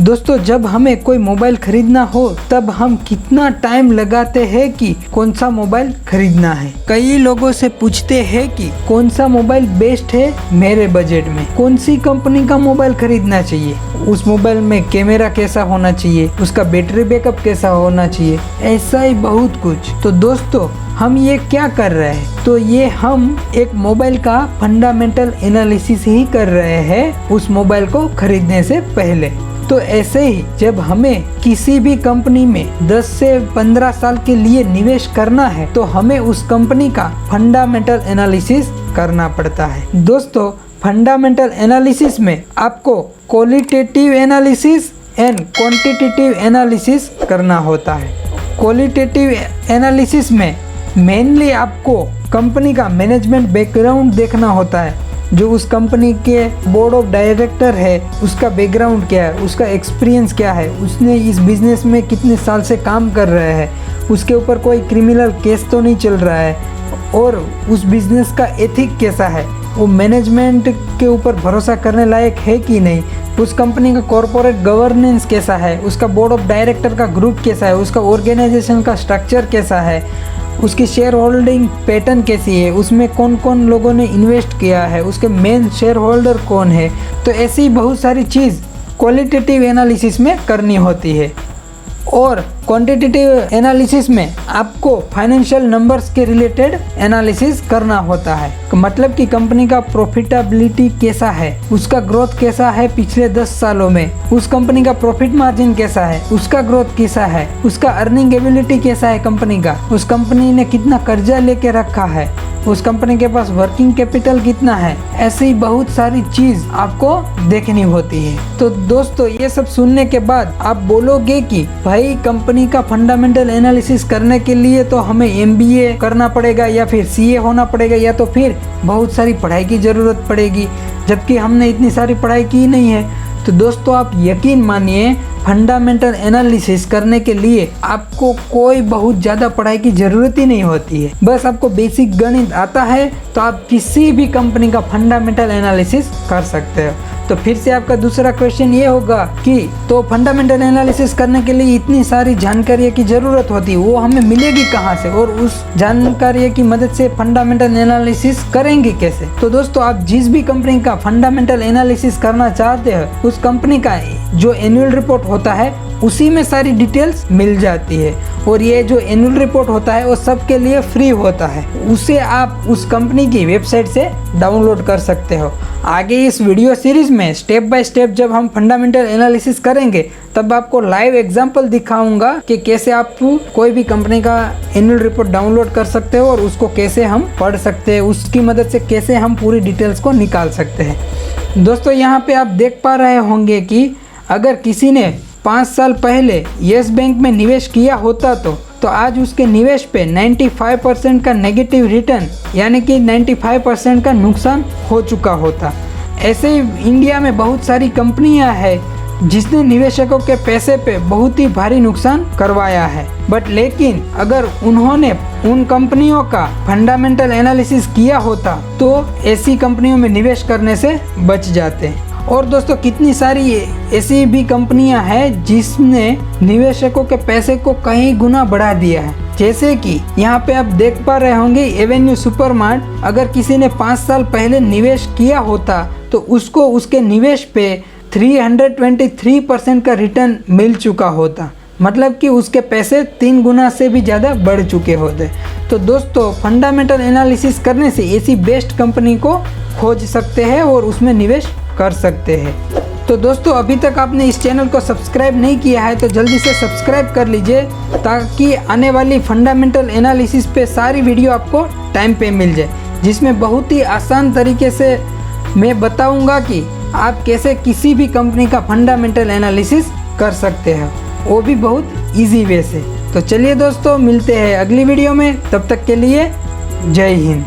दोस्तों जब हमें कोई मोबाइल खरीदना हो तब हम कितना टाइम लगाते हैं कि कौन सा मोबाइल खरीदना है। कई लोगों से पूछते हैं कि कौन सा मोबाइल बेस्ट है मेरे बजट में, कौन सी कंपनी का मोबाइल खरीदना चाहिए, उस मोबाइल में कैमरा कैसा होना चाहिए, उसका बैटरी बैकअप कैसा होना चाहिए, ऐसा ही बहुत कुछ। तो दोस्तों हम ये क्या कर रहे हैं, तो ये हम एक मोबाइल का फंडामेंटल एनालिसिस ही कर रहे हैं उस मोबाइल को खरीदने से पहले। तो ऐसे ही जब हमें किसी भी कंपनी में 10 से 15 साल के लिए निवेश करना है तो हमें उस कंपनी का फंडामेंटल एनालिसिस करना पड़ता है। दोस्तों फंडामेंटल एनालिसिस में आपको qualitative analysis and quantitative analysis करना होता है। क्वालिटेटिव एनालिसिस में मेनली आपको कंपनी का मैनेजमेंट बैकग्राउंड देखना होता है, जो उस कंपनी के बोर्ड ऑफ डायरेक्टर है उसका बैकग्राउंड क्या है, उसका एक्सपीरियंस क्या है, उसने इस बिज़नेस में कितने साल से काम कर रहे हैं, उसके ऊपर कोई क्रिमिनल केस तो नहीं चल रहा है, और उस बिज़नेस का एथिक कैसा है, वो मैनेजमेंट के ऊपर भरोसा करने लायक है कि नहीं, उस कंपनी का कॉरपोरेट गवर्नेंस कैसा है, उसका बोर्ड ऑफ डायरेक्टर का ग्रुप कैसा है, उसका ऑर्गेनाइजेशन का स्ट्रक्चर कैसा है, उसकी शेयर होल्डिंग पैटर्न कैसी है, उसमें कौन कौन लोगों ने इन्वेस्ट किया है, उसके मेन शेयर होल्डर कौन है। तो ऐसी बहुत सारी चीज़ क्वालिटेटिव एनालिसिस में करनी होती है। और क्वांटिटेटिव एनालिसिस में आपको फाइनेंशियल नंबर्स के रिलेटेड एनालिसिस करना होता है, मतलब कि कंपनी का प्रॉफिटेबिलिटी कैसा है, उसका ग्रोथ कैसा है पिछले 10 सालों में, उस कंपनी का प्रॉफिट मार्जिन कैसा है, उसका ग्रोथ कैसा है, उसका अर्निंग एबिलिटी कैसा है कंपनी का, उस कंपनी ने कितना कर्जा लेके रखा है, उस कंपनी के पास वर्किंग कैपिटल कितना है। ऐसी बहुत सारी चीज़ आपको देखनी होती है। तो दोस्तों ये सब सुनने के बाद आप बोलोगे कि भाई कंपनी का फंडामेंटल एनालिसिस करने के लिए तो हमें MBA करना पड़ेगा या फिर CA होना पड़ेगा या तो फिर बहुत सारी पढ़ाई की ज़रूरत पड़ेगी, जबकि हमने इतनी सारी पढ़ाई की नहीं है। तो दोस्तों आप यकीन मानिए फंडामेंटल एनालिसिस करने के लिए आपको कोई बहुत ज़्यादा पढ़ाई की ज़रूरत ही नहीं होती है। बस आपको बेसिक गणित आता है तो आप किसी भी कंपनी का फंडामेंटल एनालिसिस कर सकते हो। तो फिर से आपका दूसरा क्वेश्चन ये होगा कि तो फंडामेंटल एनालिसिस करने के लिए इतनी सारी जानकारी की ज़रूरत होती है, वो हमें मिलेगी कहाँ से, और उस जानकारी की मदद से फंडामेंटल एनालिसिस करेंगे कैसे। तो दोस्तों आप जिस भी कंपनी का फंडामेंटल एनालिसिस करना चाहते हो उस कंपनी का जो एनुअल रिपोर्ट होता है उसी में सारी डिटेल्स मिल जाती है, और ये जो एनुअल रिपोर्ट होता है वो सबके लिए फ्री होता है, उसे आप उस कंपनी की वेबसाइट से डाउनलोड कर सकते हो। आगे इस वीडियो सीरीज़ में स्टेप बाय स्टेप जब हम फंडामेंटल एनालिसिस करेंगे तब आपको लाइव एग्जांपल दिखाऊंगा कि कैसे आप कोई भी कंपनी का एनुअल रिपोर्ट डाउनलोड कर सकते हो और उसको कैसे हम पढ़ सकते हैं, उसकी मदद से कैसे हम पूरी डिटेल्स को निकाल सकते हैं। दोस्तों यहाँ पे आप देख पा रहे होंगे कि अगर किसी ने 5 साल पहले येस बैंक में निवेश किया होता तो आज उसके निवेश पे 95% का नेगेटिव रिटर्न यानी कि 95% का नुकसान हो चुका होता। ऐसे ही इंडिया में बहुत सारी कंपनियां हैं जिसने निवेशकों के पैसे पे बहुत ही भारी नुकसान करवाया है, बट लेकिन अगर उन्होंने उन कंपनियों का फंडामेंटल एनालिसिस किया होता तो ऐसी कंपनियों में निवेश करने से बच जाते। और दोस्तों कितनी सारी ऐसी भी कंपनियां हैं जिसने निवेशकों के पैसे को कई गुना बढ़ा दिया है, जैसे कि यहाँ पे आप देख पा रहे होंगे एवेन्यू सुपरमार्ट। अगर किसी ने 5 साल पहले निवेश किया होता तो उसको उसके निवेश पे 323% का रिटर्न मिल चुका होता, मतलब कि उसके पैसे 3 गुना से भी ज़्यादा बढ़ चुके होते। तो दोस्तों फंडामेंटल एनालिसिस करने से ऐसी बेस्ट कंपनी को खोज सकते हैं और उसमें निवेश कर सकते हैं। तो दोस्तों अभी तक आपने इस चैनल को सब्सक्राइब नहीं किया है तो जल्दी से सब्सक्राइब कर लीजिए, ताकि आने वाली फंडामेंटल एनालिसिस पे सारी वीडियो आपको टाइम पे मिल जाए, जिसमें बहुत ही आसान तरीके से मैं बताऊंगा कि आप कैसे किसी भी कंपनी का फंडामेंटल एनालिसिस कर सकते हैं, वो भी बहुत ईजी वे से। तो चलिए दोस्तों मिलते हैं अगली वीडियो में, तब तक के लिए जय हिंद।